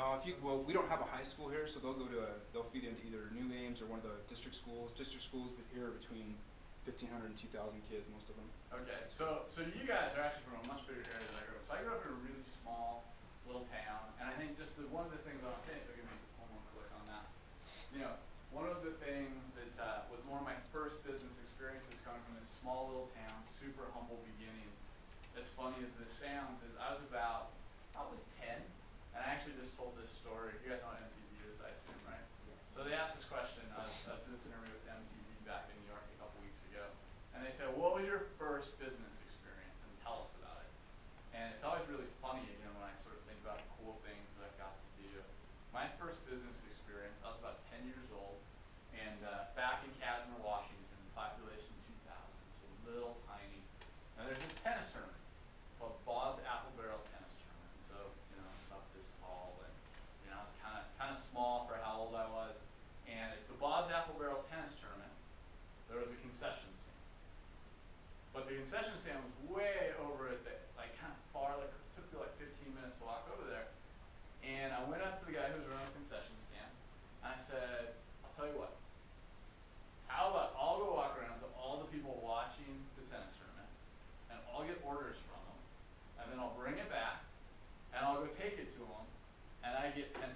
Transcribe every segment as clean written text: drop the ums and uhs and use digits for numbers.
No, well, we don't have a high school here, so they'll feed into either New Ames or one of the district schools. District schools here are between 1,500 and 2,000 kids, most of them. Okay, so you guys are actually from a much bigger area than I grew up. So I grew up in a really small little town, and I think just one of the things I want to say, if I can make one more click on that, one of the things that was one of my first business experiences coming from this small little town, super humble beginnings, as funny as this sounds, is I was about probably 10, and I actually just told this story. You guys know what MTV is, I assume, right? Yeah. So they asked this question. I was doing this interview with MTV back in New York a couple weeks ago, and they said, what was your first business experience, and tell us about it. And it's always really funny, when I sort of think about cool things that I got to do. My first business experience, I was about 10 years old, and back in Casimir, Washington, population 2,000, so little tiny. And there's this tennis tournament called Bob's Apple Barrel Tennis Tournament. So, it's about this tall, and I was kind of small for how old I was. And at the Bob's Apple Barrel Tennis Tournament, there was a concession stand. But the concession stand was way over at the, kind of far, it took me 15 minutes to walk over there. And I went up to the guy who was running the concession stand, and I said, I'll tell you what, how about I'll go walk around to all the people watching the tennis tournament, and I'll get orders from them, and then I'll bring it back, and I'll go take it to them, and I get 10%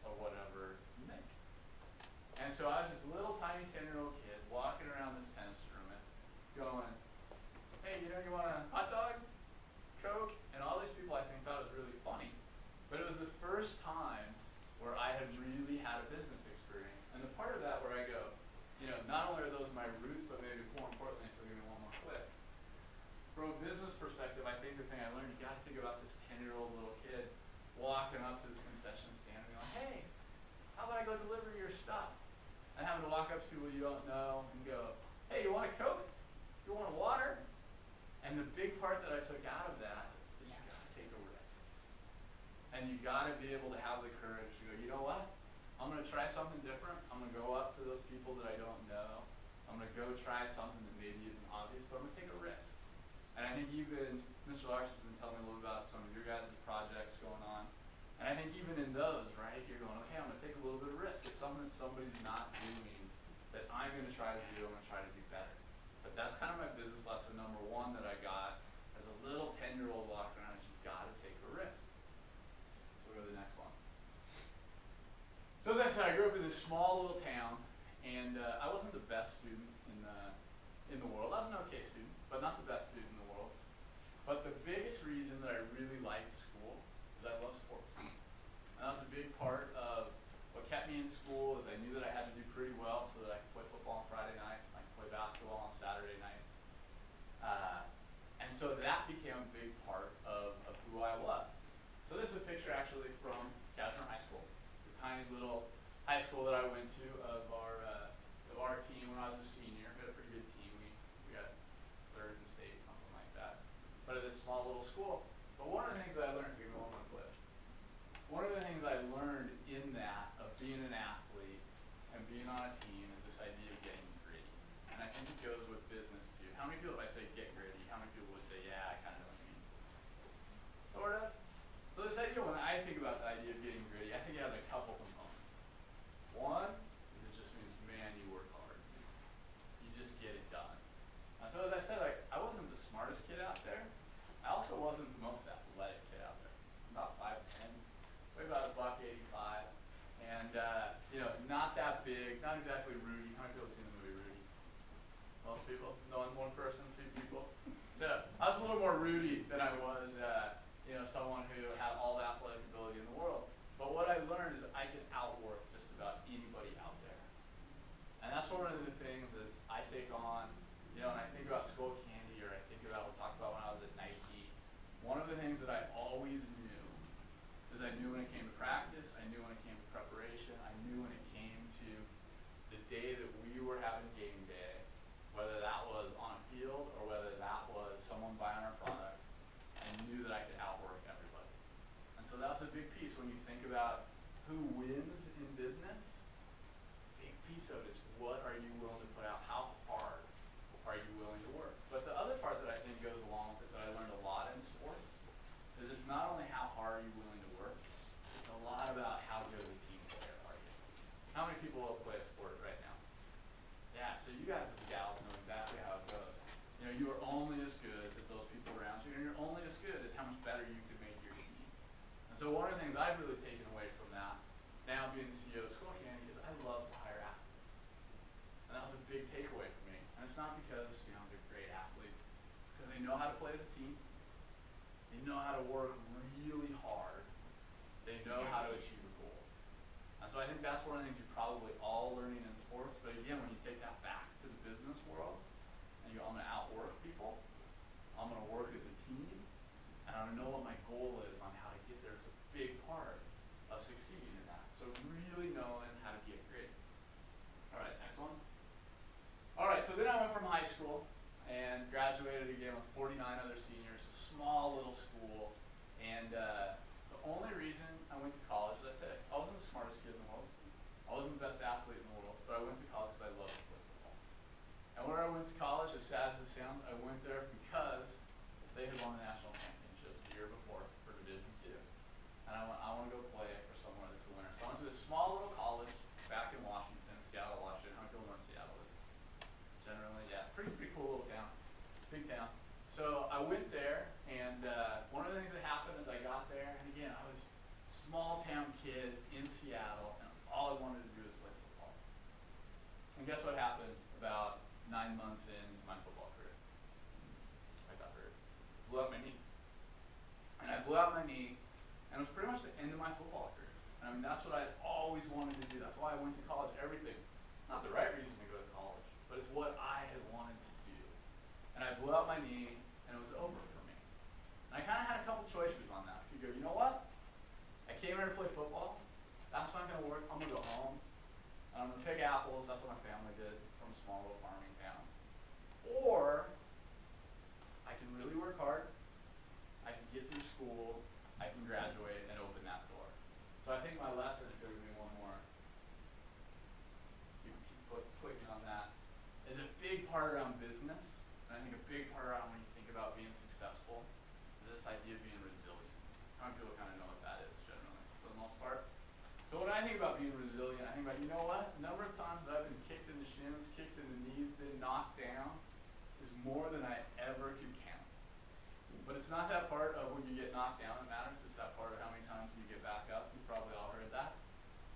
of whatever you make. And so I was this little tiny 10-year-old kid walking around this tennis tournament going, hey, you want a hot dog, Coke? And all these people I think thought it was really funny. But it was the first time where I had really had a business experience. And the part of that where I go, not only are those my roots, but maybe more importantly, if we give me one more clip. From a business perspective, I think the thing I learned, you got to think about this 10-year-old little kid walking up to this concession stand and going, hey, how about I go deliver your stuff? And having to walk up to people you don't know and go, hey, you want a Coke? You want a water? And the big part that I took out of that is you got to take a risk. And you got to be able to have the courage to go, you know what? I'm going to try something different. I'm going to go up to those people that I don't know. I'm going to go try something that maybe isn't obvious, but I'm going to take a risk. And I think even Mr. Larson's been telling me a little about some of your guys' projects going on. And I think even in those, right, you're going, okay, I'm going to take a little bit of risk. It's something that somebody's not doing that I'm going to try to do. I'm going to try to do better. But that's kind of my business lesson number one that I got as a little 10-year-old walking around is you've got to take a risk. So we'll go to the next one. So as I said, I grew up in this small little town, and I wasn't the best student in the world. I was an okay student, but not the best student in the world. But the biggest reason that I really liked school is I love sports. And that was a big part of what kept me in school is I knew that I had to do pretty well so that I could play football on Friday nights and I could play basketball on Saturday nights. And so that became a big part of who I was. So this is a picture actually from Casimir High School, the tiny little high school that I went to of our team when I was a senior. We had a pretty good team. We got third in the state, something like that. But at this small little school. But one of the things that I learned, give me one more clip. One of the things I learned in that of being an athlete and being on a team is this idea of getting gritty. And I think it goes with business too. How many people, if I say get gritty, how many people would say, yeah, I kind of know what you mean? Sort of. So this idea, when I think about the idea of getting gritty, I think it has a couple components. One is it just means, man, you work hard. You just get it done. And so as I said, I wasn't the smartest kid out there. I also wasn't the most athletic kid out there. About 5'10", weighed about $185, and not that big, not exactly Rudy. How many people have seen the movie Rudy? Most people? No one person, two people. So I was a little more Rudy than I was, someone who had all the athletic ability in the world. But what I learned is I could outwork just about anybody out there. And that's one of the things is I take on, when I think about Skull Candy or I think about what we talked about when I was at Nike, one of the things that I always knew is I knew when it came to practice, I knew when it came to preparation, I knew when it came to the day that we were having game day, whether that was on a field or whether that was someone buying our product, I knew that I could outwork everybody. And so that's a big piece when you think about who wins in business. Big piece of it is what are you willing to put out? How hard are you willing to work? But the other part that I think goes along with it that I learned a lot in sports is it's not only how hard are you willing to work, And so one of the things I've really taken away from that, now being the CEO of Scotiabank, is I love to hire athletes. And that was a big takeaway for me. And it's not because, they're great athletes, it's because they know how to play as a team, they know how to work really hard, they know how to achieve a goal. And so I think that's one of the things you're probably all learning in sports, but again, when you take that back to the business world, and I'm gonna outwork people, I'm gonna work as a team, and I know what my goal is on how to get there. It's a big part of succeeding in that. So really knowing how to get great. All right, next one. All right, so then I went from high school and graduated again with 49 other seniors, a small little school. And the only reason I went to college, as I said, I wasn't the smartest kid in the world. I wasn't the best athlete in the world, but I went to college because I loved to play football. And where I went to college, as sad as it sounds, I went there because they had won the national championships the year before for Division II. And I want to go play for somewhere that's a winner. So I went to this small little college back in Washington, Seattle, Washington. I don't know where Seattle is. Generally, yeah, pretty cool little town, big town. So I went there, and one of the things that happened is I got there, and again, I was a small town kid in Seattle, and all I wanted to do was play football. And guess what happened about 9 months into my football career? I got hurt. Blew out my knee. And I blew out my knee, and it was pretty much the end of my football career. I mean, that's what I always wanted to do. That's why I went to college. Everything. Not the right reason to go to college, but it's what I had wanted to do. And I blew out my knee, and it was over for me. And I kind of had a couple choices on that. I could go, you know what? I came here to play football. That's not going to work. I'm going to go home, and I'm going to pick apples. That's what my family did from a small little farming town. Or I can really work hard, I can get through school, I can graduate and open that door. So I think my lesson, if there would be one more, you can keep clicking on that, is a big part around business, and I think a big part around when you think about being successful, is this idea of being resilient. How many people kind of know what that is generally, for the most part? So when I think about being resilient, I think about, you know what? The number of times that I've been kicked in the shins, kicked in the knees, been knocked down, is more than I ever could count. But it's not that part of when you get knocked down that matters, it's that part of how many times you get back up. You've probably all heard that.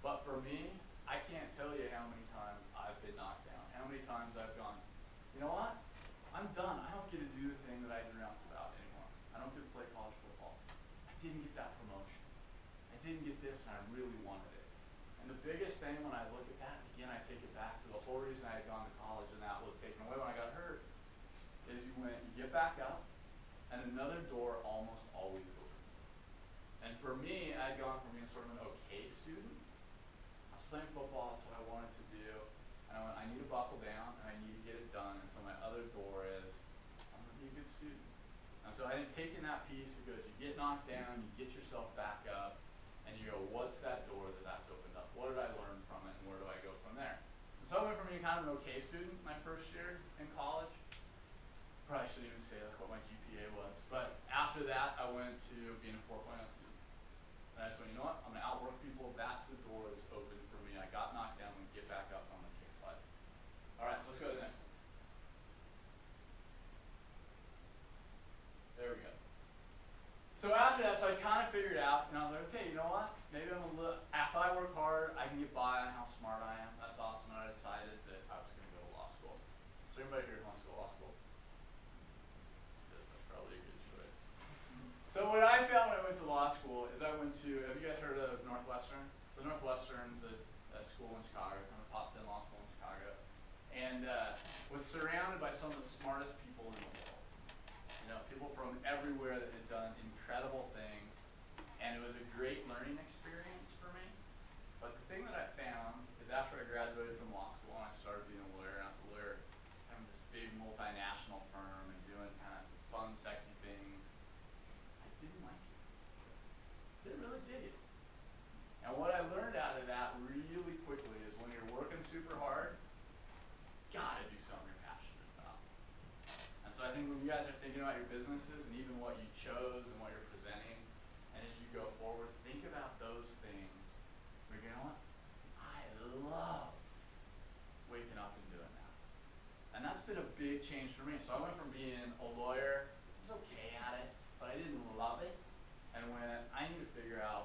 But for me, I can't tell you how many times I've been knocked down, how many times I've gone, you know what? I'm done. I don't get to do the thing that I dreamt about anymore. I don't get to play college football. I didn't get that promotion. I didn't get this, and I really wanted it. And the biggest thing when I look at that, again, I take it back to the whole reason I had gone to college, and that was taken away when I got hurt, is you get back up, and another door almost always opens. And for me, I'd gone from being sort of an okay student. I was playing football, that's what I wanted to do. And I went, I need to buckle down, and I need to get it done. And so my other door is, I'm going to be a good student. And so I think taking that piece, it goes, you get knocked down, you get yourself back up, and you go, what's that door that's opened up? What did I learn from it, and where do I go from there? And so I went from being kind of an okay student my first year in college. Probably shouldn't even say like what my GPA was. But after that, I went to being a 4.0 student. And I just went, you know what? I'm going to outwork people. That's the door that's open for me. I got knocked down. I'm going to get back up. I'm going to kick butt. All right, so let's go to the next one. There we go. So after that, so I kind of figured out, and I was like, okay, you know what? Maybe I'm going to look, if I work hard, I can get by on how smart I am. That's awesome. And I decided that I was going to go to law school. So anybody here wants to go to law school? That's probably a good choice. So what I found when I went to law school is I went to, have you guys heard of Northwestern? So Northwestern's a school in Chicago, kind of top 10 law school in Chicago. And was surrounded by some of the smartest people in the world. You know, people from everywhere that had done incredible things. And it was a great learning experience for me. But the thing that I found is after I graduated from law school and I started being a lawyer, and I was a lawyer kind of this big multinational firm and doing kind of fun, sexy things, I didn't like it. Didn't really dig it. And what I learned out of that really quickly is when you're working super hard, you gotta do something you're passionate about. And so I think when you guys are thinking about your businesses and even what you chose and what you're presenting, and as you go forward, think about those things where you know what? I love waking up and doing that. And that's been a big change for me. So I went from being a lawyer, I was okay at it, but I didn't love it, and when I need to figure out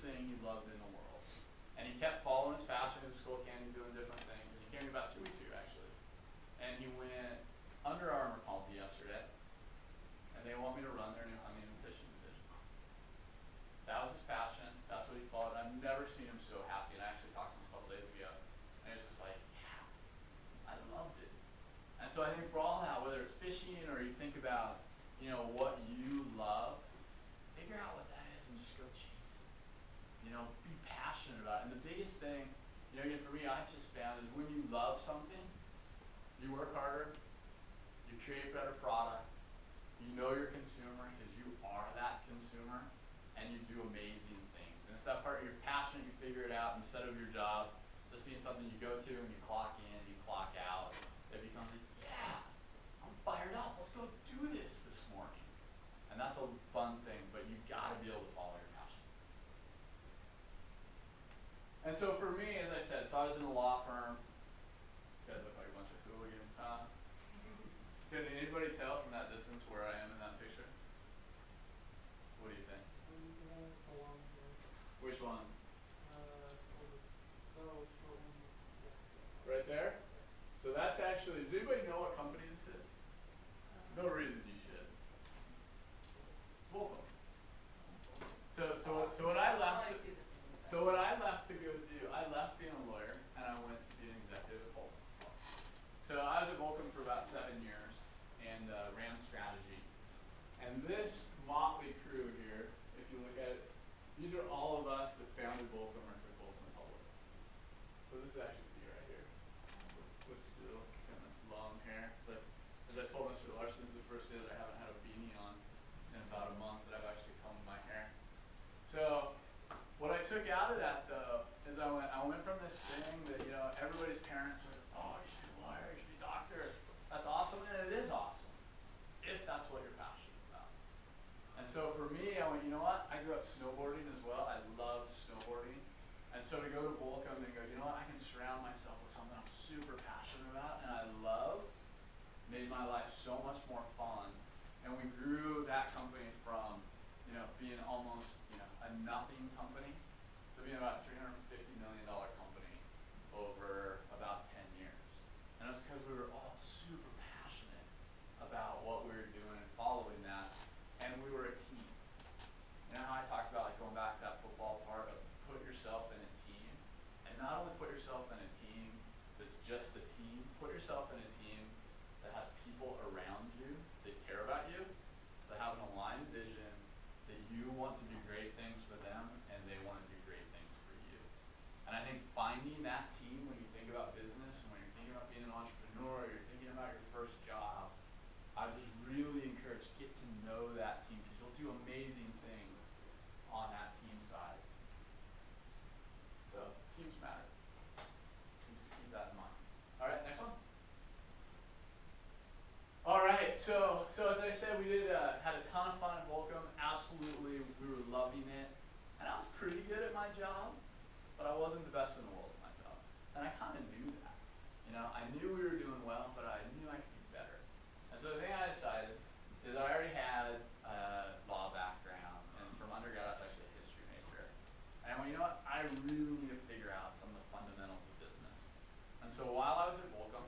thing he loved in the world. And he kept following his passion. He was Skull Candy doing different things. And he came to me about 2 weeks ago, actually. And he went, Under Armour called me yesterday, and they want me to run their new hunting and fishing division. That was his passion. That's what he followed. I've never seen him so happy. And I actually talked to him a couple days ago, and he was just like, yeah, I loved it. And so I think for all that, whether it's fishing or you think about, what you love, figure out what that is and just go chase it. Be passionate about it. And the biggest thing, again, for me, I've just found is when you love something, you work harder, you create better product, you know your consumer because you are that consumer, and you do amazing things. And it's that part you're passionate, you figure it out instead of your job just being something you go to and you clock in, you clock out. It becomes like, yeah, I'm fired up. Let's go do this morning. And that's a fun thing, but you got to be able to follow your passion. And so for me, as I said, I was in a law firm. You guys look like a bunch of hooligans, huh? Can anybody tell from that distance where I am in that picture? What do you think? Which one? Right there? So that's actually, does anybody know what company this is? No reason you should. It's Volcom. So what I left to go do, I left being a lawyer and I went to be an executive at Volcom. So I was at Volcom for about 7 years and ran strategy. And this motley crew here, if you look at it, these are all of us that founded Volcom or took Volcom public. So this is actually me right here. With still kind of long hair. But as I told Mr. Larson, this is the first day that I haven't had a beanie on in about a month that I've actually combed my hair. So what I took out of that though is I went from this thing that everybody's parents are, oh, you should be a lawyer, you should be a doctor. That's awesome, and it is awesome if that's what you're passionate about. And so for me, I went, you know what? I grew up snowboarding as well. I love snowboarding. And so to go to Volcom and go, you know what? I can surround myself with something I'm super passionate about and I love, made my life so much more fun. And we grew that company from, being almost, a nothing company to being about a $350 million company over about 10 years. And it was because we were all super passionate about what we were doing and following that. And we were a team. You know how I talked about going back to that football part of put yourself in a team. And not only put yourself in a team that's just a team, put yourself in a team that has people around you that care about you, that have an aligned vision, that you want to do great things for them and they want to do great things for you. And I think finding that team when you think about business and when you're thinking about being an entrepreneur, or you're thinking about your first job, I just really encourage get to know that team because you'll do amazing things on that team side. So teams matter. Just keep that in mind. All right, next one. All right, so as I said, we had a ton of fun at Volcom. Absolutely, we were loving it, and I was pretty good at my job, but I wasn't the best in the world at my job, and I kind of knew that. I knew we were doing well, but I knew I could do better. And so the thing I decided is I already had a law background, and from undergrad I was actually a history major. And I went, you know what? I really need to figure out some of the fundamentals of business. And so while I was at Volcom,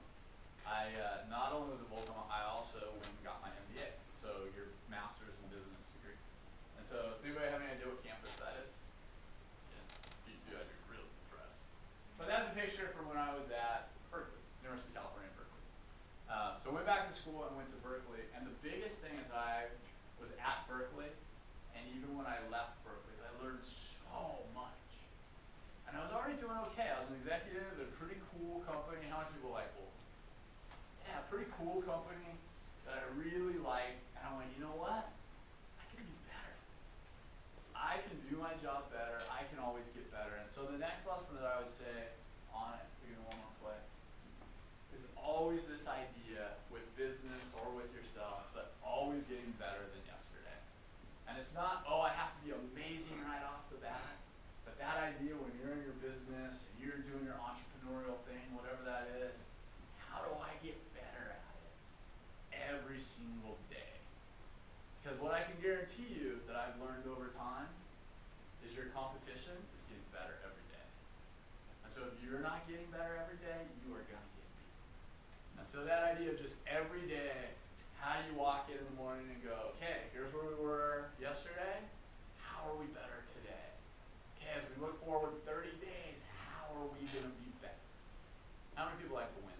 I not only was at Volcom, I also went and got my MBA, so your master's in business degree. And so does anybody have any idea what campus that is? Yeah, if you do, I'd be really impressed. But that's a picture from when I was at Berkeley, University of California, Berkeley. So I went back to school and went to Berkeley, and the biggest thing is I was at Berkeley, and even when I left Berkeley, I learned so much. And I was already doing okay. I was an executive at a pretty cool company. How many people like Volcom? Yeah, a pretty cool company that I really like. And I went, you know what? I can do better. I can do my job better. I can always get better. And so the next lesson that I would say on it, we can one more play, is always this idea with business or with yourself, but always getting better than yesterday. And it's not, oh, I have to be amazing right off the bat. But that idea when you're in your business and you're doing your entrepreneurial thing, whatever that is, how do I get better at it every single day? Because what I can guarantee you that I've learned over time is is your competition is getting better every day. And so if you're not getting better every day, you are going to get beat. And so that idea of just every day, how do you walk in the morning and go, okay, here's where we were yesterday, how are we better today? Okay, as we look forward 30 days, how are we going to be better? How many people like to win?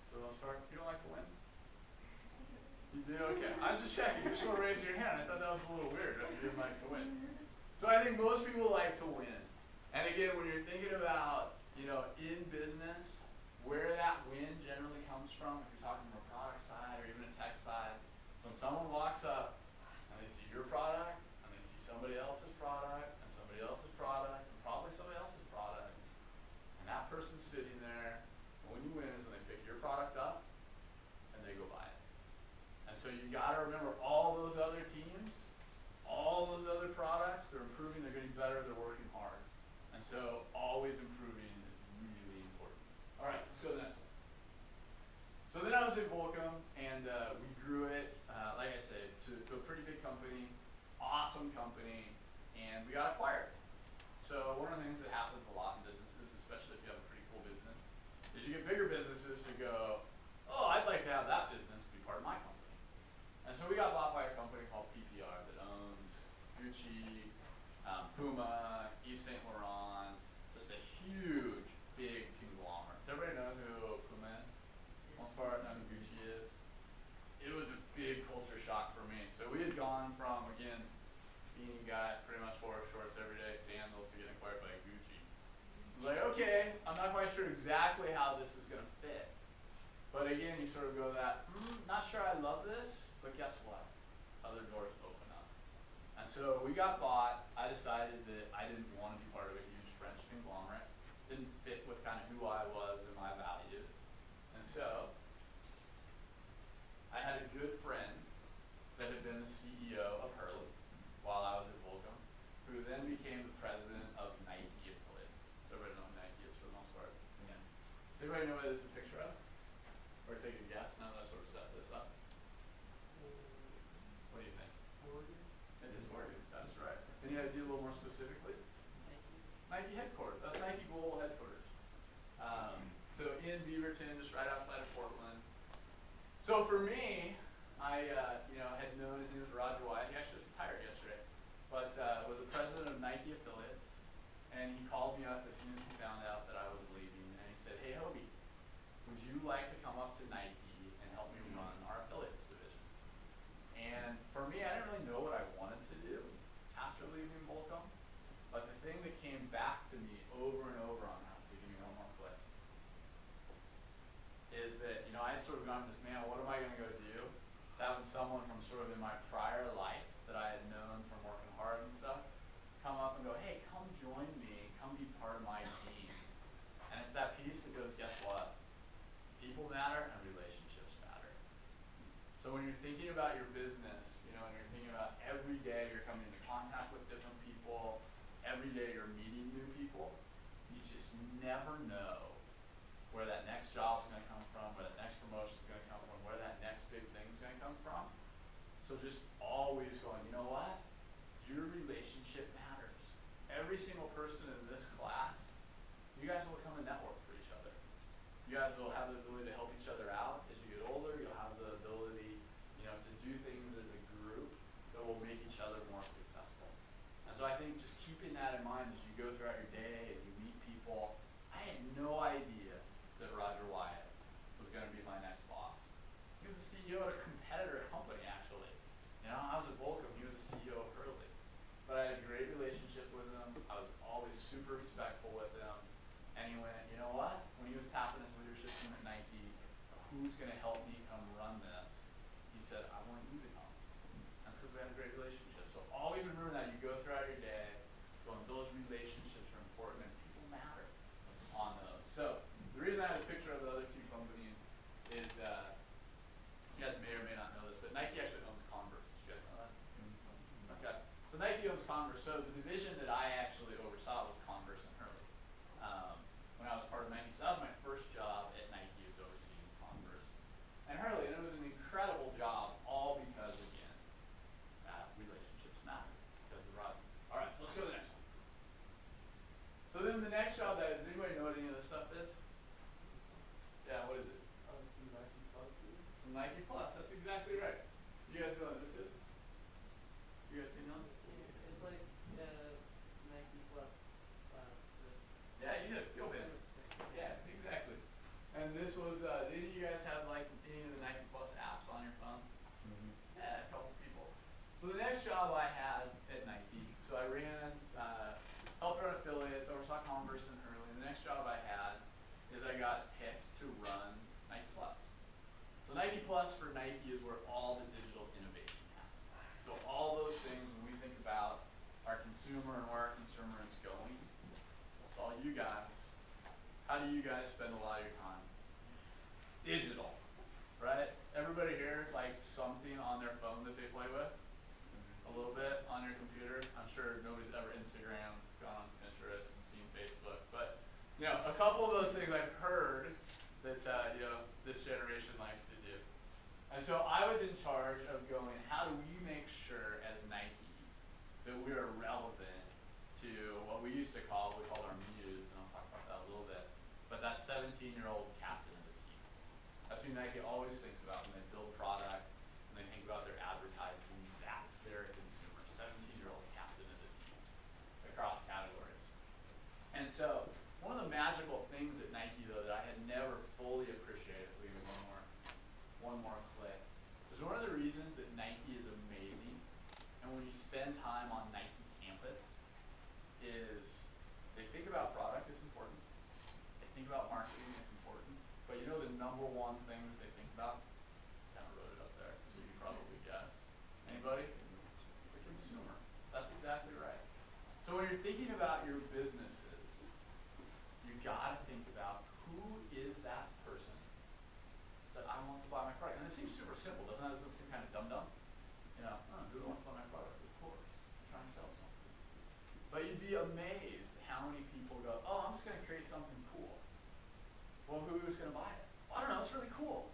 For the most part, you don't like to win? You do? Okay. I was just checking. You just want to raise your hand. I thought that was a little weird that you didn't like to win. So I think most people like to win. And again, when you're thinking about, in business, where that win generally comes from, if you're talking from a product side or even a tech side, when someone walks up and they see your product, and they see somebody else's product, and somebody else's product, and probably somebody else's product, and that person's sitting there, when you win is when they pick your product up and they go buy it. And so you gotta remember all those other teams, all those other products, they're improving, they're getting better, they're working hard. And so always improving is really important. All right, let's go to the next one. So then I was at Volcom, and we grew it, like I said, to a pretty big company, awesome company, and we got acquired. So one of the things that happens a lot in businesses, especially if you have a pretty cool business, is you get bigger businesses to go, oh, I'd like to have that business be part of my company. And so we got bought by a company called PPR that owns Gucci, Puma, Yves Saint Laurent, just a huge, big conglomerate. Does everybody know who Puma is? Most part, know who Gucci is? It was a big culture shock for me. So we had gone from, again, being a guy pretty much wore shorts every day, sandals, to getting acquired by Gucci. I was like, okay, I'm not quite sure exactly how this is going to fit. But again, you sort of go that, not sure I love this, but guess what? Other doors open up. And so we got bought. I decided that I didn't want to be part of a huge French conglomerate. Didn't fit with kind of who I was and my values. And so I had a good friend that had been the CEO of Hurley while I was at Volcom, who then became the president of Nike affiliates. Does everybody know who Nike is for the most part? Yeah. Does everybody know what this is a picture of? Or take a guess now that I sort of set this up? What do you think? Oregon. It is Oregon, that's right. Any idea a little more specifically? Nike headquarters. That's Nike Global headquarters. So in Beaverton, just right outside of Portland. So for me, I had known his name was Roger Wyatt. He actually just retired yesterday, but was the president of Nike affiliates. And he called me up as soon as he found out that I was leaving, and he said, "Hey, Hobie, would you like to come up to Nike and help me run our affiliates division?" And for me, I didn't really know what I wanted to do after leaving Volcom, but the thing that came back to me over and over on that, to give me one more click, is that, I had sort of gone this, man, what am I going to go do? Having someone from sort of in my prior life that I had known from working hard and stuff, come up and go, hey, come join me, come be part of my team. And it's that piece that goes, guess what? People matter and relationships matter. So when you're thinking about your business, and you're thinking about every day you're coming into contact with different people, every day you're meeting new people, you just never know where that next job is going to come from, where that next promotion is going to come from, where that next big thing is going to come from. So just always going, you know what? Your relationship matters. Every single person in this class, you guys will become a network for each other. You guys will have the ability to help each other out. As you get older, you'll have the ability, to do things as a group that will make each other more successful. And so I think just keeping that in mind as you go throughout your day and you meet people. I had no idea that Roger Wyatt was going to be my next boss. He was the CEO at a competitor company, actually. I was at Volcom, he was the CEO of Hurley. But I had a great relationship with him. I was always super respectful with him. And he went, you know what? When he was tapping his leadership team at Nike, who's going to help me come run this? He said, I want you to come. That's because we had a great relationship. So always remember that. You go throughout your day, going, those relationships are important and people matter on those. So the reason I have a picture of the other two companies is, you guys may or may not know this, but Nike actually owns Converse. Did you guys know that? Okay. So Nike owns Converse. So the division that I actually oversaw was Converse and Hurley. When I was part of Nike. So that was my first job at Nike, was overseeing Converse and Hurley. And it was an incredible job, all because, again, relationships matter. Because of Roger. All right. So Nike Plus for Nike is where all the digital innovation happens. So all those things when we think about our consumer and where our consumer is going, it's all you guys. How do you guys spend a lot of your time? Digital, right? Everybody here like something on their phone that they play with? A little bit on your computer? I'm sure nobody's ever Instagrammed, gone on Pinterest, and seen Facebook, but you know, a couple of those things I've heard that you know, this generation likes to do. And so I was in charge of going, how do we make sure as Nike that we are relevant to what we used to call, we called our muse, and I'll talk about that a little bit, but that 17-year-old captain of the team. That's who Nike always thinks about when they build product, when they think about their advertising, that's their consumer, 17-year-old captain of the team across categories. And so one of the magical things at Nike, though, that I had never fully appreciated, leaving one more click, is one of the reasons that Nike is amazing, and when you spend time on Nike campus, is they think about product, it's important. They think about marketing, it's important. But you know the number one thing that they think about? Kind of wrote it up there, so you can probably guess. Anybody? The consumer. That's exactly right. So when you're thinking about your businesses, you gotta think about who is that person that I want to buy my product. And it seems super simple, doesn't it? Doesn't it seem kind of dumb? You know, who wants to buy my product? Of course, I'm trying to sell something. But you'd be amazed how many people go, oh, I'm just gonna create something cool. Well, who's gonna buy it? Well, I don't know, it's really cool.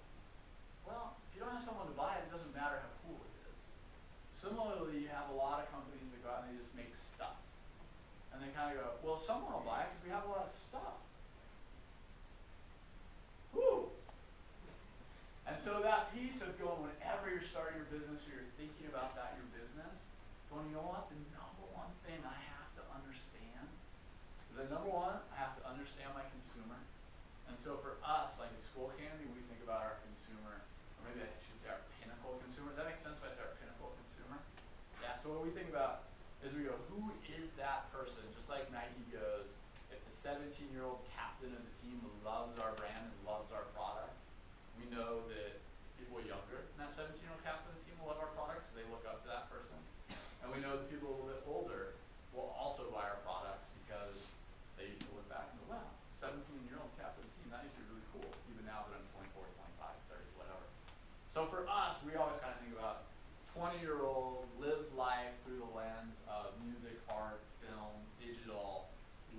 Well, if you don't have someone to buy it, it doesn't matter how cool it is. Similarly, you have a lot of companies that go out and they just make stuff. And they kind of go, well, someone will buy it because we have a lot of stuff. Woo! And so that piece of going, whenever you're starting your business or you're thinking about that, your business, going, you know what, the number one thing I have to understand is that number one, I have to understand my consumer. And so for us, like at Skullcandy, we think about our consumer, or maybe I should say our pinnacle consumer. Does that make sense if I say our pinnacle consumer? Yeah, so what we think about is we go, who is that person? Just like Nike goes, if the 17-year-old captain of the team loves our brand and loves our product, we know that people younger than that 17-year-old captain of the team will love our products, so they look up to that person. And we know that people a little bit older will also buy our products because they used to look back and go, wow, 17-year-old captain of the team, that used to be really cool, even now that I'm 24, 25, 30, whatever. So for us, we always kind of think about 20-year-old, lives life through the lens of music, art, film, digital,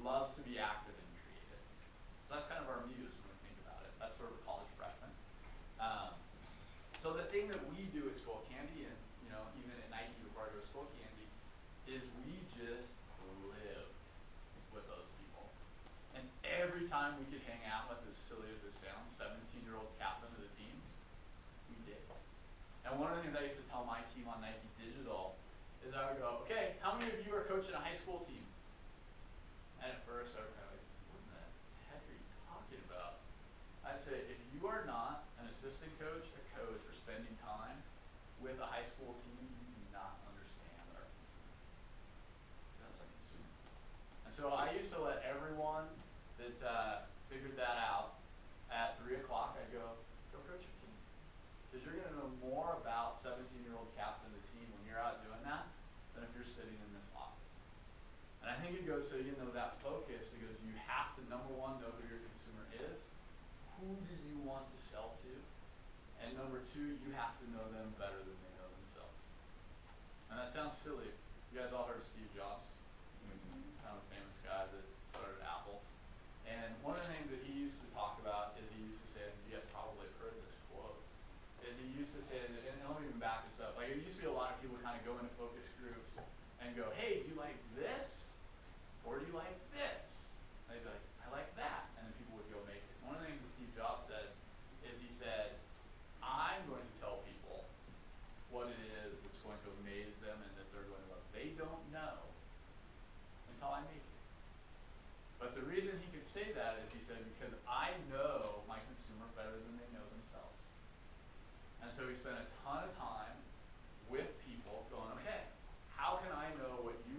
loves to be active and creative. So that's kind of our muse when we think about it. That's sort of a college freshman. So the thing that we do at Skullcandy, and you know, even at Nike before I go to Skullcandy, is we just live with those people. And every time we could hang out with, as silly as this sounds, 17-year-old captain of the team, we did. And one of the things I used to tell my team on Nike Digital is I would go, okay, how many of you are coaching a high school team? And at first I was kind of like, what the heck are you talking about? I'd say, if you are not an assistant coach, a coach, or spending time with a high school team, you do not understand our consumer. That's our consumer. And so I used to let everyone that figured that out at 3 o'clock, I'd go coach your team. Because you're going to know more about 17-year-old captain of the team when you're out doing that than if you're sitting in this office. And I think it goes so you know that focus, it goes, you have to, number one, know who your consumer is. Who do you want to sell to? And number two, you have to know them better than they know themselves. And that sounds silly. You guys all heard of Steve Jobs? Kind of a famous guy that started Apple. And one of the things that he used to talk about is he used to say, and you guys probably have heard this quote, is he used to say that, and let me even back this up, like it used to be a lot of people would kind of go into focus groups and go, hey, do you like this? Or do you like this? And they'd be like, I like that. And then people would go make it. One of the things that Steve Jobs said is he said, I'm going to tell people what it is that's going to amaze them and that they're going to love. They don't know until I make it. But the reason he could say that is he said, because I know my consumer better than they know themselves. And so he spent a ton of time with people going, okay, how can I know what you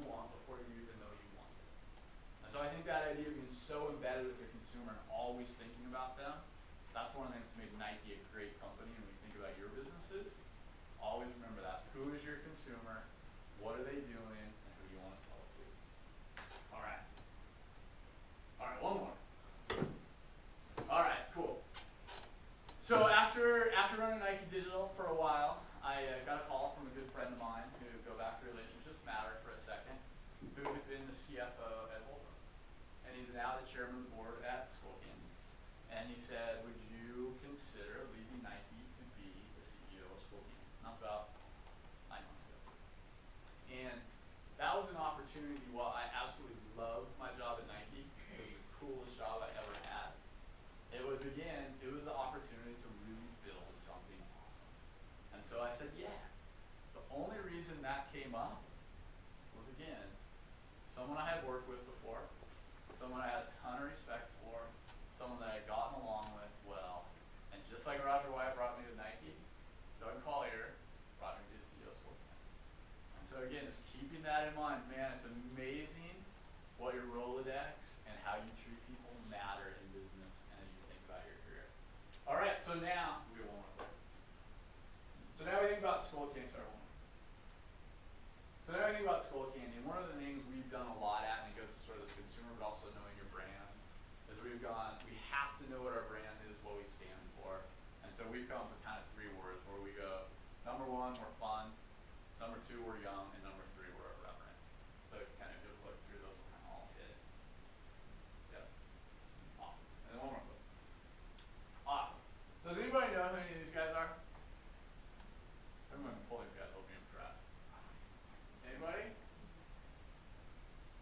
consumer, what are they doing, and who do you want to sell it to? All right. All right, one more. All right, cool. So after running Nike Digital for a while, I got a call from a good friend of mine who, go back to relationships matter for a second, who had been the CFO at Volvo. And he's now the chairman of the board at Skullcandy. And he said, would you consider leaving Nike to be the CEO of Skullcandy? Not about 9 months ago. And that was an opportunity. While I absolutely loved my job at Nike, it was the coolest job I ever had. It was the opportunity to really build something awesome. And so I said, yeah. The only reason that came up was, again, someone I had worked with before, someone I had a ton of respect for, someone that I had gotten along with well. And just like Roger Wyatt brought me to Nike, Doug Collier brought me to the CEO of Skullcandy. And so again, just keeping that in mind, man, it's amazing what your Rolodex and how you treat people matter in business and as you think about your career. All right, so now we have one more thing. So now we think about Skullcandy. Sorry, one more. So now we think about Skullcandy, and one of the things we've done a lot at, and it goes to sort of this consumer, but also knowing your brand, is we have to know what our brand is, what we stand for. And so we've come up with kind of 3 words where we go, number 1, we're fun, number 2, we're young, and number 3, we're irreverent. So kind of just look through those, will kind of all hit. Yep. Awesome. And then one more clip. Awesome. So does anybody know who any of these guys are? Everyone can pull these guys, they'll be impressed. Anybody?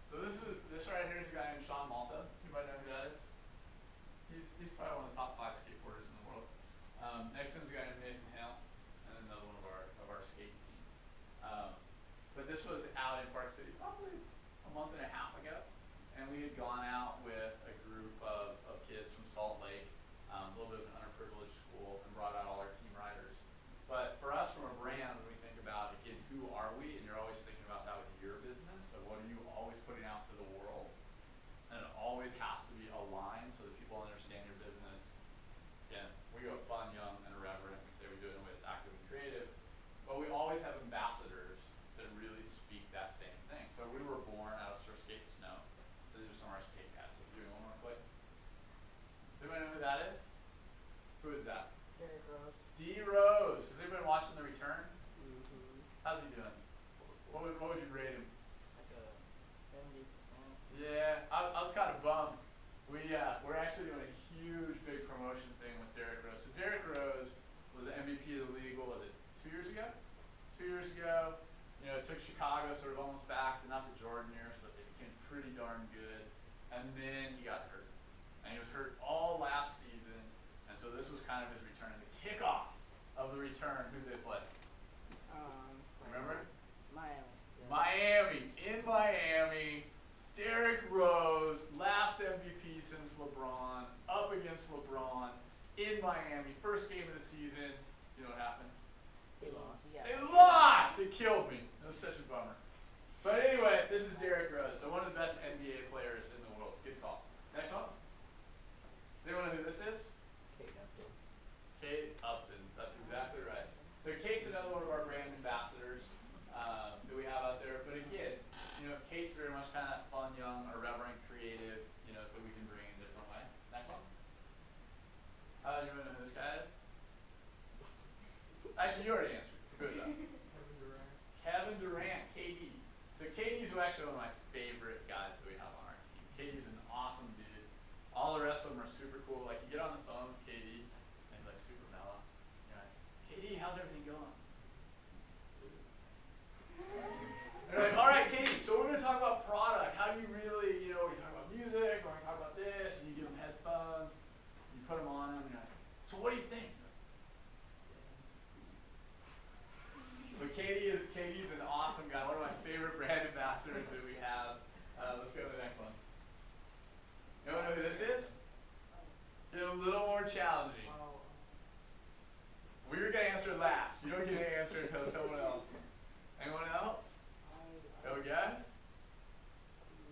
So this right here is a guy named Sean Malta. Anybody know who that is? He's probably one of the top 5 skateboarders in the world. Next one's a guy named Nathan Hale, and then another one of our skate team. But this was out in Park City probably a month and a half ago, and we had gone out with a group of kids from Salt Lake, a little bit of an underprivileged school, and brought out all our team riders. But for us, from a brand, when we think about, again, who are we, and you're always thinking about that with your business, so what are you always putting out to the world? And it always has to be aligned so that people understand your business. Again, we go fun, young, and irreverent. We say we do it in a way that's active and creative. But we always have ambassadors that really speak that same thing. So we were born out of Surf Skate Snow. So these are some of our skate cats. So doing one more clip. Does anybody know who that is? Who is that? Derrick Rose. D. Rose. Has anybody watching The Return? Mm-hmm. How's he doing? What would you rate him? Like a 70%. Yeah, I was kind of bummed. We're actually doing a huge, big promotion thing with Derrick Rose. So Derrick Rose was the MVP of the league, what was it, 2 years ago? 2 years ago, it took Chicago sort of almost back to not the Jordan years, but they became pretty darn good. And then he got hurt. And he was hurt all last season. And so this was kind of his return. And the kickoff of the return, who did they play? Remember? Miami. Yeah. Miami, in Miami, Derrick Rose, last MVP since LeBron, up against LeBron, in Miami, first game of the season. You know what happened? They lost. Yeah. They lost! It killed me. It was such a bummer. But anyway, this is Derrick Rose, so one of the best NBA players in the world. Good call. Next one. Does anyone know who this is? Kate Upton. Kate Upton. That's exactly right. So Kate's another one of our brand ambassadors that we have out there. But again, Kate's very much kind of fun, young, irreverent, creative, that we can bring in a different way. Next one. You know who this guy is? Actually, you already answered. Who is that? Kevin Durant. Kevin Durant, KD. So KD's actually one of my favorite guys that we have on our team. KD's an awesome dude. All the rest of them are super cool. Like, you get on the phone with KD, and he's like super mellow. You're like, KD, how's everything going? And they're like, all right, Katie, so we're going to talk about product. How do you really, we talk about music, we're going to talk about this, and you give them headphones, you put them on them, and you're like, so what do you think? But Katie's an awesome guy, one of my favorite brand ambassadors that we have. Let's go to the next one. You know who this is? Get a little more challenging. We were going to answer last. You don't get an answer until someone else. Anyone else? No guys?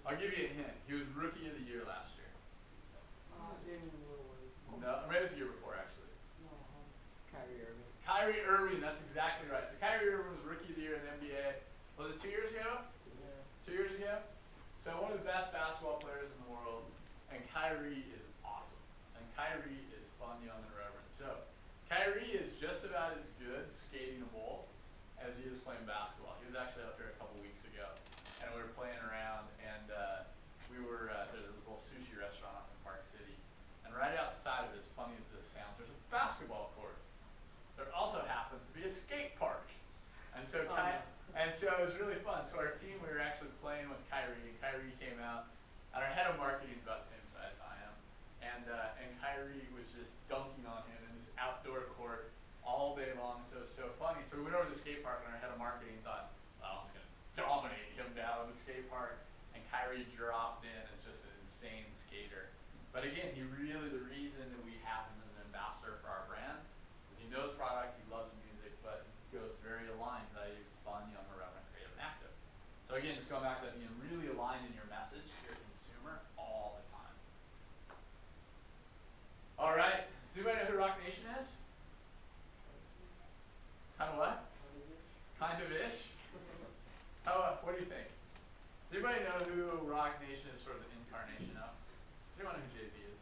I'll give you a hint. He was Rookie of the Year last year. No, maybe it was the year before, actually. Kyrie Irving. Kyrie Irving, that's exactly right. So Kyrie Irving was Rookie of the Year in the NBA. and our head of marketing is about the same size I am. And Kyrie was just dunking on him in this outdoor court all day long. So it was so funny. So we went over to the skate park, and our head of marketing thought, well, I was going to dominate him down at the skate park. And Kyrie dropped in as just an insane skater. But again, the reason that we have him as an ambassador for our brand is he knows product, he loves music, but he goes very aligned. That he's fun, young, irreverent, creative, and active. So again, just going back to that, being really aligned in your message to your consumer all the time. All right. Does anybody know who Rock Nation is? Kind of what? Kind of ish. What do you think? Does anybody know who Rock Nation is sort of the incarnation of? Does anyone know who Jay-Z is?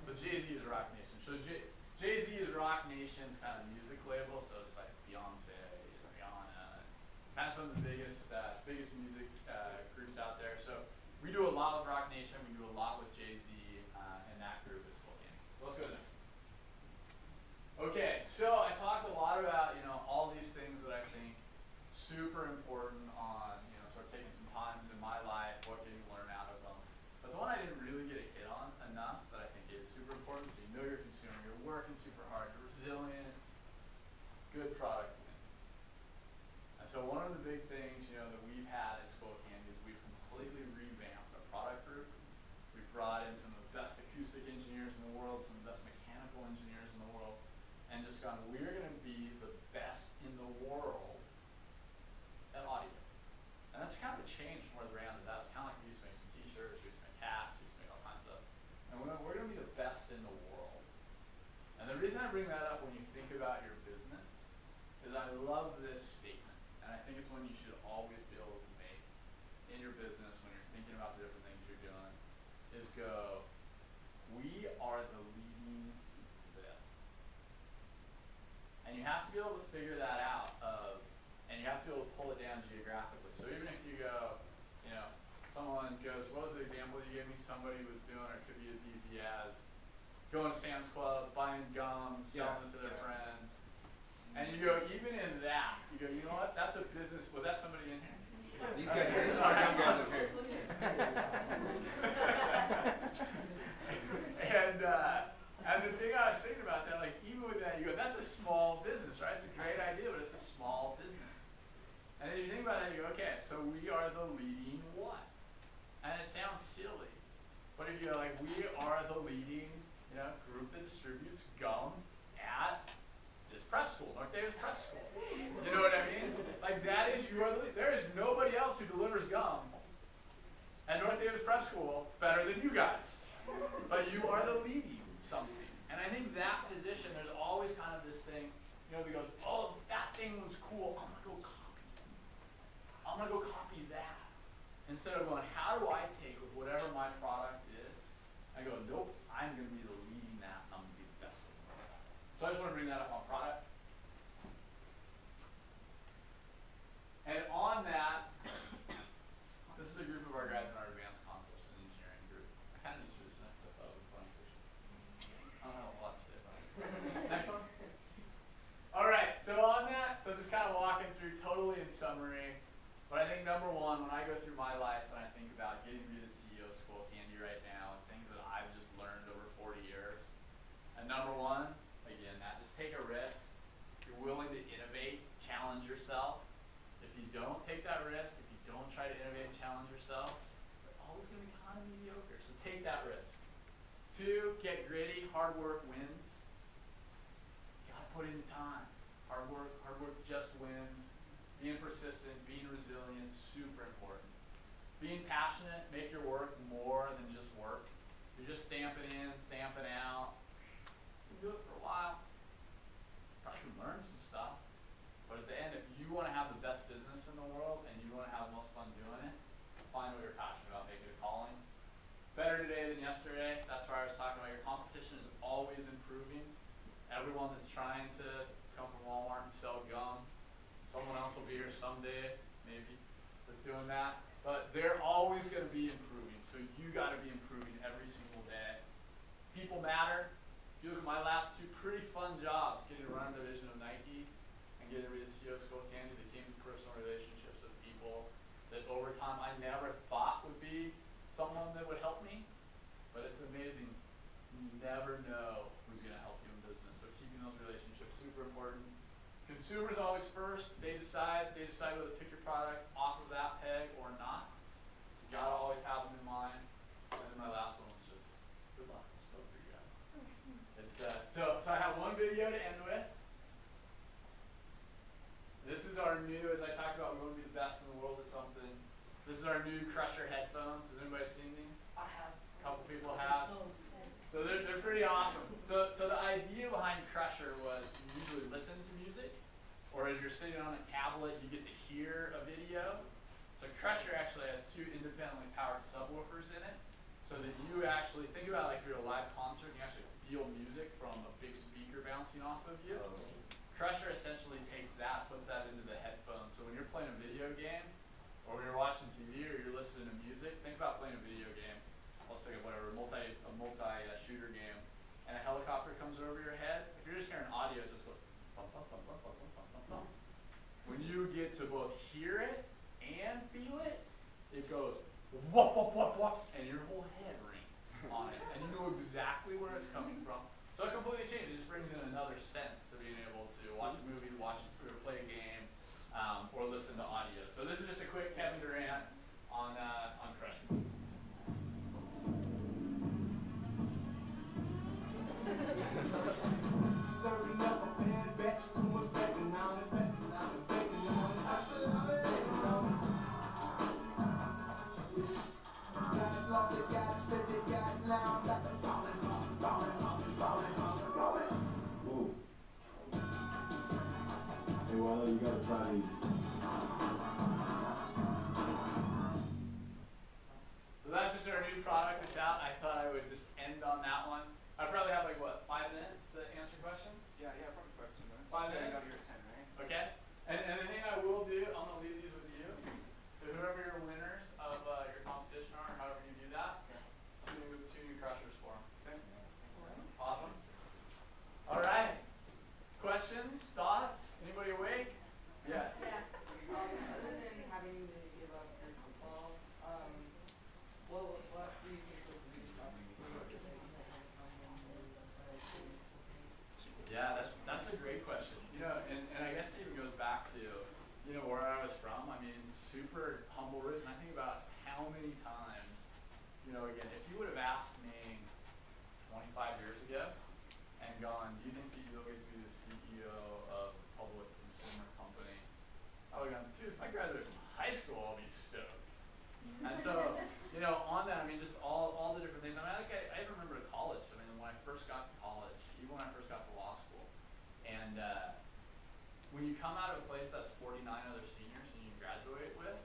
So Jay-Z is Rock Nation. So Jay-Z is Rock Nation's kind of music label. So it's like Beyonce, Rihanna, kind of some of the biggest music groups out there. So we do a lot with Rock Nation. We do a lot with Jay-Z and that group as well. So let's go to the next. Okay, so I talked a lot about all these things that I think super important on sort of taking some times in my life, what can you learn out of them. But the one I didn't really get a hit on enough that I think is super important, so you know your consumer, you're working super hard, you're resilient, good product wins. And so one of the big things that we've had at Spokane is we've completely revamped our product group. We've brought in some of the best acoustic engineers in the world, some of the best mechanical engineers in the world, and just gone, we're going to be the best in the world at audio. And that's kind of a change from where the brand is at. It's kind of like we used to make some t-shirts, we used to make hats, we used to make all kinds of stuff. And we're going to be the best in the world. And the reason I bring that up when you think about your business is I love this statement. And I think it's one you should always be able to make in your business when you're thinking about the different things you're doing, is go, we are the leading this. And you have to be able to figure that out and you have to be able to pull it down geographically. So even if you go, someone goes, what was the example you gave me? Somebody was doing, or it could be as easy as going to Sam's Club, buying gum, selling it to their friends. And you go, even in that, you go, you know what, that's a business. Was that somebody in here? These guys, these are young guys up here. And the thing I was thinking about that, like even with that, you go, that's a small business, right? It's a great idea, but it's a small business. And then you think about that, you go, okay, so we are the leading what? And it sounds silly, but if you're like, we are the leading, group that distributes gum at this prep school, North Davis Prep School. You know what I mean? Like that is, you are the lead. There is nobody else who delivers gum at North Davis Prep School better than you guys. But you are the leading something. And I think that position, there's always kind of this thing, that goes, oh, that thing was cool, I'm going to go copy it. I'm going to go copy that. Instead of going, how do I take with whatever my product is, I go, nope, I'm going to be the leading that, and I'm going to be the best of it. So I just want to bring that up on product. And on that, this is a group of our guys in our advanced concepts and engineering group. I kind of just threw this in because I thought it was funny. I don't have a lot to say about it. Next one. All right, so on that, so just kind of walking through totally in summary, but I think number one, when I go through my life and I think about getting to be the CEO of School Candy right now and things that I've just learned over 40 years, and number one, again, that just take a risk. You're willing to innovate, challenge yourself. If you don't take that risk, if you don't try to innovate and challenge yourself, you're always going to be kind of mediocre. So take that risk. 2, get gritty. Hard work wins. You got to put in the time. Hard work just wins. Being persistent, being resilient, super important. Being passionate, make your work more than just work. You're just stamping in, stamping out. You can do it for a while. Probably can learn some stuff. But at the end, if you want to have the best business in the world and you want to have the most fun doing it, find what you're passionate about, make it a calling. Better today than yesterday. That's why I was talking about your competition is always improving. Everyone that's trying to come from Walmart and sell gum, someone else will be here someday, maybe, that's doing that. But they're always going to be improving. So you got to be improving every single day. People matter. If you look at my last 2 pretty fun jobs, getting to run a division of Nike and getting to be the CEO of Skull Candy, they came from personal relationships with people that over time I never thought would be Consumers always first. They decide whether to pick your product off of that peg or not. You gotta always have them in mind. And then my last one was just good luck. Still for you guys. It's so I have one video to end with. This is our new, as I talked about, we want to be the best in the world at something. This is our new Crusher headphones. Has anybody seen these? I have. A couple people have. So sick. So they're pretty awesome. So the idea behind Crusher was you usually listen to music, or as you're sitting on a tablet, you get to hear a video. So Crusher actually has two independently powered subwoofers in it, so that you actually, think about like if you're at a live concert, you actually feel music from a big speaker bouncing off of you. Crusher essentially takes that, puts that into the headphones. So when you're playing a video game, or when you're watching TV, or you're listening to music, think about playing a video game. Let's pick up whatever, a multi shooter game, and a helicopter comes over your head. If you're just hearing audio, it just goes bum, bum, bum, bum, bum, bum, bum, bum, bum. When you get to both hear it and feel it, it goes whoop, whoop, whoop, whoop, and your whole head rings on it, and you know exactly where it's coming from. So it completely changed. It just brings in another sense to being able to watch a movie, or play a game, or listen to audio. So this is just a quick Kevin Durant on Crusher. Serving up a bad batch, too much bacon on it, bacon on it, bacon on it. I said I'm a bacon on it. Got it lost, they got it, spit, they got it now. Got them ballin', ballin', ballin', ballin', ballin', ballin'. Whoa. Hey, Wallo, you gotta try these. So that's just our new product that's out. I thought I would just end on that one. I probably have like what, 5 minutes to answer questions? Yeah, probably 5 minutes. 5 minutes? Yeah, out here at 10, right? Okay. And the thing I will do, I'm gonna leave these with you. So whoever your winners of your competition are, however you do that, two new Crushers for them. Okay. Awesome. All right. Questions, thoughts? Anybody awake? Yes. Yeah. Other than having to give up your football, what do you think would be Yeah, that's a great question. You know, and I guess it even goes back to, you know, where I was from. I mean, super humble roots, and I think about how many times, you know, again, if you would have asked me 25 years ago and gone, do you think that you'll get to be the CEO of a public consumer company? I would have gone, dude, if I graduate from high school, I'll be stoked. And so, you know, on that, I mean, just all the different things. I mean, I even remember college. I mean, when I first got to college, even when I first got to law school, and when you come out of a place that's 49 other seniors and you graduate with,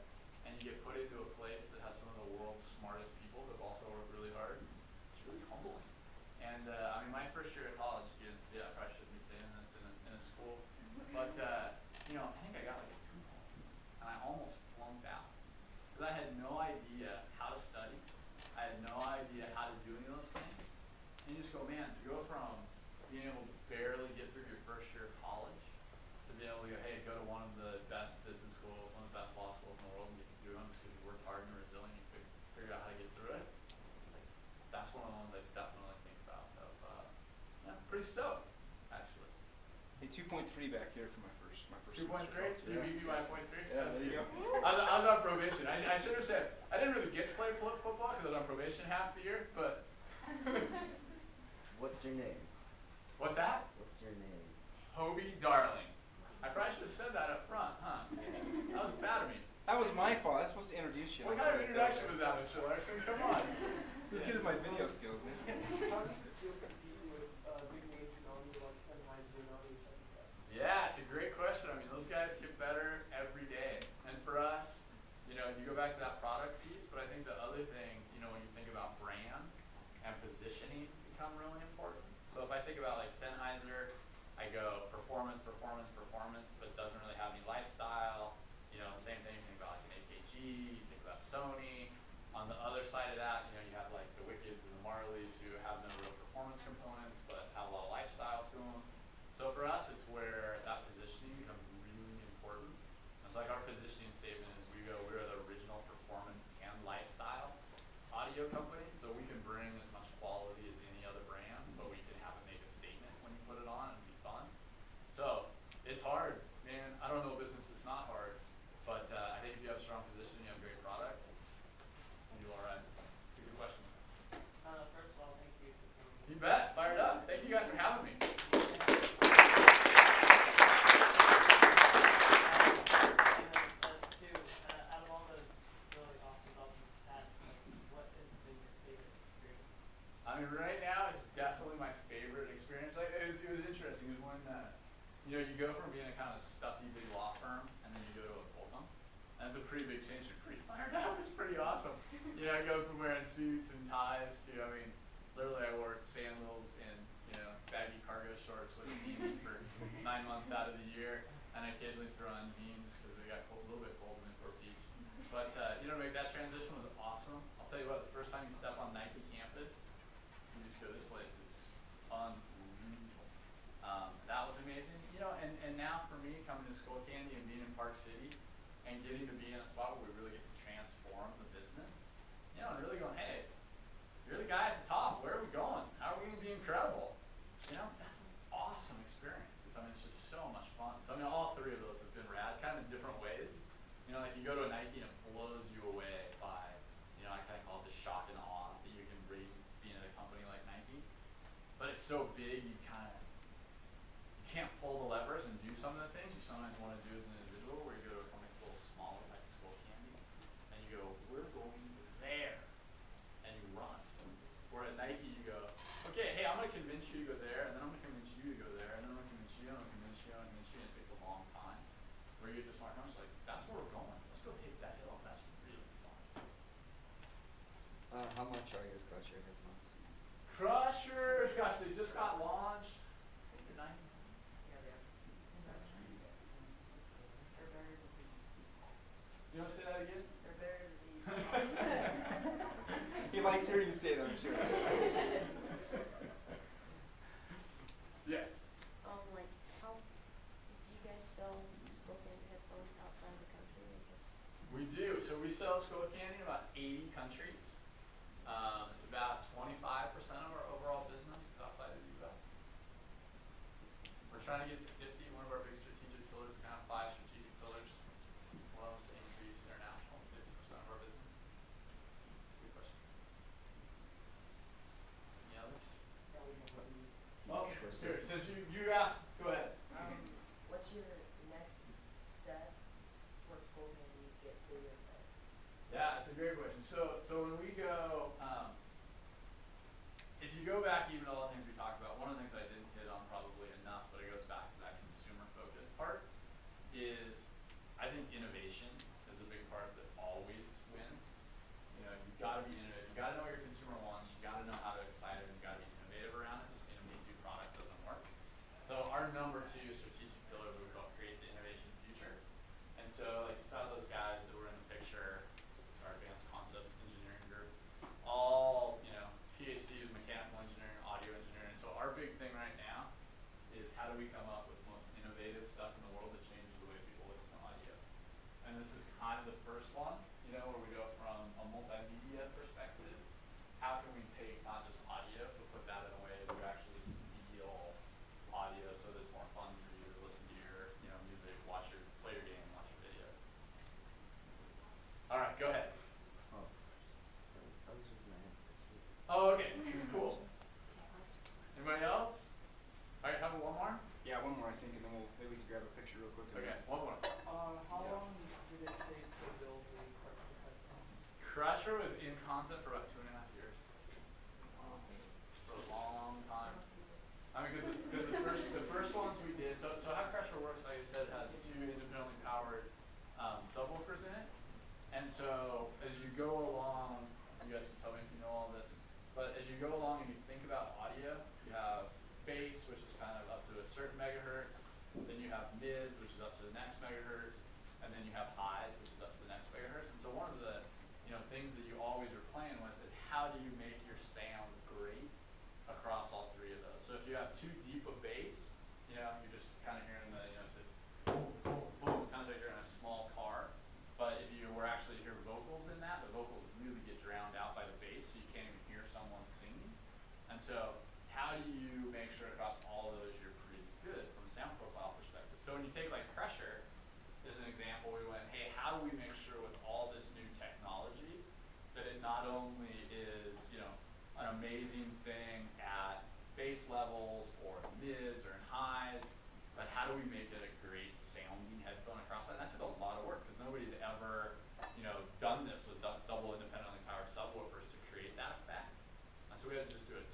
and you get put into a place that has some of the world's smartest people who have also worked really hard, it's really humbling. And I mean, my first year at college, I probably shouldn't be saying this in a school, but you know, I think I got like a 2, and I almost flunked out because I had no idea how to study. I had no idea how to do any of those things. And you just go, man, to go from being able to barely get through your first year of college to being able to go, hey, go to one of the best business schools, one of the best law schools in the world, and get to do them because you worked hard and you're resilient, you figured out how to get through it. Like, that's one of the ones I definitely think about. Yeah, pretty stoked, actually. Hey, 2.3 back here for my first 2.3? So you beat me by 0.3? Yeah, there you go. I was on probation. I should have said, I didn't really get to play football because I was on probation half the year, but. What's your name? What's that? What's your name? Hobie Darling. I probably should have said that up front, huh? That was bad of me. That was my fault. I was supposed to introduce you. What kind of introduction was that, Mr. Larson? Come on. This is my video skills, man. How does it feel competing with big names in all the like Sennheiser and all these other stuff? Yeah, it's a great question. I mean, those guys get better every day. And for us, you know, you go back to that product piece, but I think the other thing, you know, when you think about brand and positioning become really important. So if I think about like Sennheiser, I go performance, performance, performance, but doesn't really have any lifestyle. You know, same thing, you think about like an AKG, you think about Sony. On the other side of that, you know, you have like the Wickeds and the Marleys who have no real performance components, but have a lot of lifestyle to them. So for us, it's where that positioning becomes really important. It's like our positioning statement is we're the original performance and lifestyle audio company, so we can bring as much quality as any other brand, but we can have it make a statement when you put it on and be fun. So it's hard. I mean, right now it's definitely my favorite experience. Like, it was interesting. It was when, you know, you go from being a kind of stuffy big law firm, and then you go to a Qualcomm. And it's a pretty big change. You're pretty fired up. It's pretty awesome. You know, I go from wearing suits and ties to, I mean, literally I wore sandals and, you know, baggy cargo shorts with a beanie for 9 months out of the year. And I occasionally throw on jeans because they got cold, a little bit cold in Newport Beach. But, you know, like that transition was awesome. I'll tell you what, the first time you step on Nike campus, you just go, this place is unbelievable. That was amazing. You know, and now for me, coming to Skull Candy and being in Park City and getting to be in a spot where we really get to transform the business, you know, and really going, hey, you're the guy at the top. Where are we going? How are we going to be incredible? You know, that's an awesome experience. I mean, it's just so much fun. So, I mean, all three of those have been rad, kind of in different ways. You know, like you go to a Nike and it blows you away by, you know, I kind of call it the shock and awe that you can bring being at a company like Nike. But it's so big, you can't pull the levers and do some of the things you sometimes want to do as an individual, where you go to a company that's a little smaller, like Skull Candy, and you go, we're going there, and you run. Where at Nike, you go, okay, hey, I'm going to convince you to go there, and then I'm going to convince you to go there, and then I'm going to convince you, and I'm going to convince you, and I'm going to convince you, and it takes a long time. Where you get to smart numbers, like, that's where we're going. Let's go take that hill. That's really fun. How much are your Crusher headphones? Crusher, gosh, they just got launched. I think they're 90. Yeah, they are. They're better than these. You want to say that again? They're better than these. He likes hearing you say that, I'm sure. Yes. Like, how do you guys sell Skullcandy headphones outside the country or just? We do. So we sell Skull Candy in about 80 countries. It's about 25% of our overall business is outside of the U.S. We're trying to get to 50. One of our big strategic pillars, kind of 5 strategic pillars. One of them is to increase international, 50% of our business. Good question. Any others? Yeah, we have one. Well, here, since you asked, go ahead. What's your next step for Skullcandy to get bigger? Yeah, it's a great question. So when we go, if you go back even to all the things we talked about, one of the things I didn't hit on probably enough, but it goes back to that consumer focused part, is I think innovation is a big part that always wins. You know, you've got to be innovative. You've got to know what your consumer wants. You've got to know how to excite them. You've got to be innovative around it. Just being a me-too product doesn't work. So our number 2 strategic pillar we call create the innovation future. And so like you saw those guys that were in the picture, our advanced concepts engineering group, all, you know, PhDs, mechanical engineering, audio engineering. So our big thing right now is how do we come up with the most innovative stuff in the world that changes the way people listen to audio. And this is kind of the first one, you know, where we go from a multimedia perspective. How can we take not just audio, but put that in a way that you actually feel audio so that it's more fun for you to listen to your, you know, music, play your game, watch your video. All right, go ahead. Oh, I was just gonna have Oh, okay, cool. Anybody else? All right, have one more? Yeah, one more I think, and then maybe we can grab a picture real quick. Okay, one more. How Yeah. long did it take to build the Crusher headphones? Crusher was in concept for about 2.5 years. For a long time. I mean, because the first ones we did, so how Crusher works, like I said, has 2 independently powered subwoofers in it. And so as you go along, you guys can tell me if you know all this, but as you go along and you think about audio, you have bass, which is kind of up to a certain megahertz, then you have mid, which is up to the next megahertz, and then you have highs, which is up to the next megahertz. And so one of the, you know, things that you always are playing with is how do you make your sound great across all 3 of those. So if you have too deep a bass, you know, you're just kind of hearing the, you know, it's just boom, boom, boom. It sounds like you're in a small car. But if you were actually to hear vocals in that, the vocals really get drowned out by the bass, so you can't even hear someone singing. And so how do you make sure across all of those you're pretty good from a sound profile perspective? So when you take like Crusher as an example, we went, hey, how do we make sure with all this new technology that it not only is, you know, an amazing thing at bass levels or mids or in highs, but how do we make it a great sounding headphone across that? And that took a lot of work because nobody had ever, you know, done this with double independently powered subwoofers to create that effect. And so we had to just do a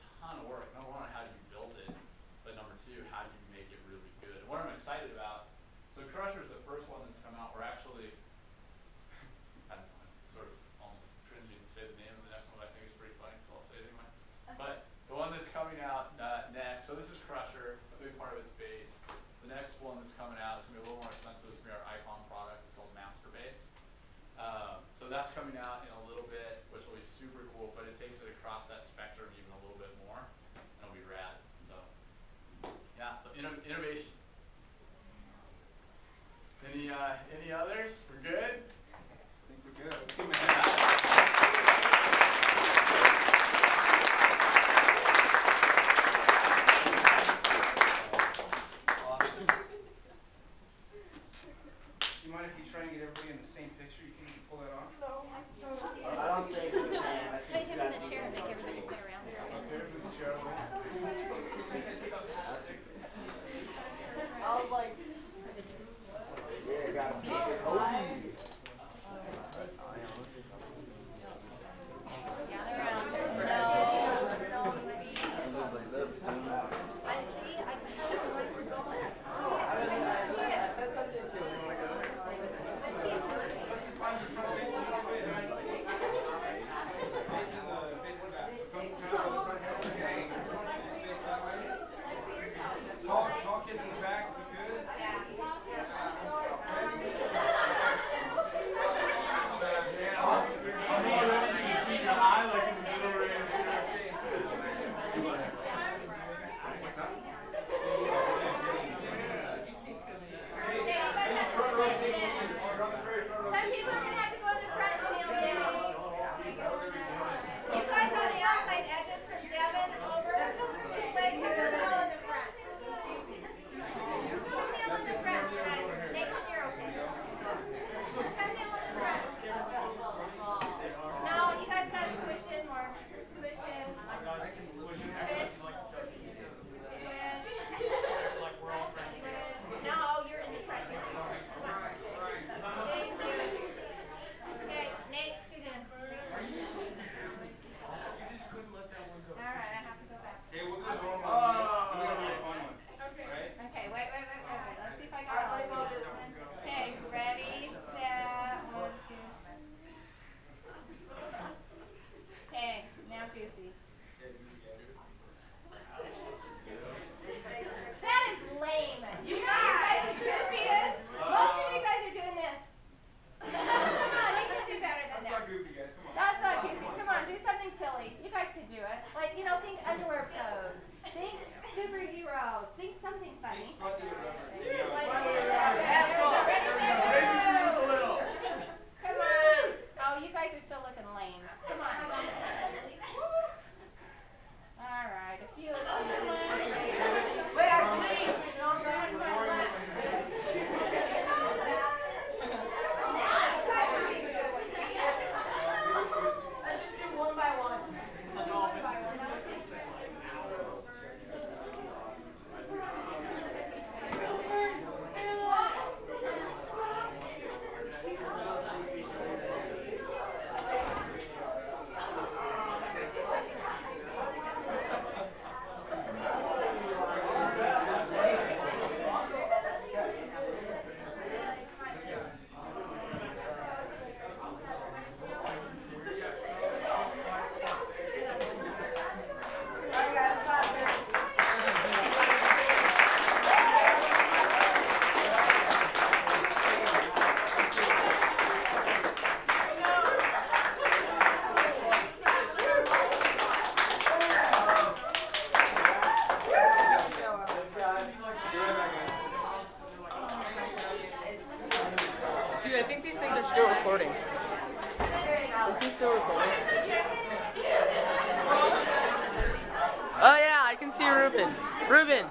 Ruben,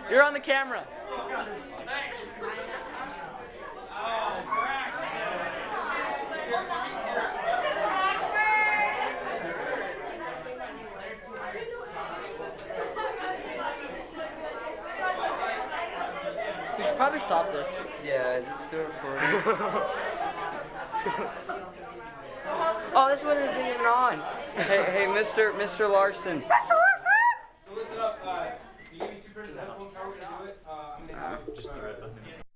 you're on the camera. We should probably stop this. Yeah, is it still recording? Oh, this one isn't even on. Hey, Mr. Larson. Mr.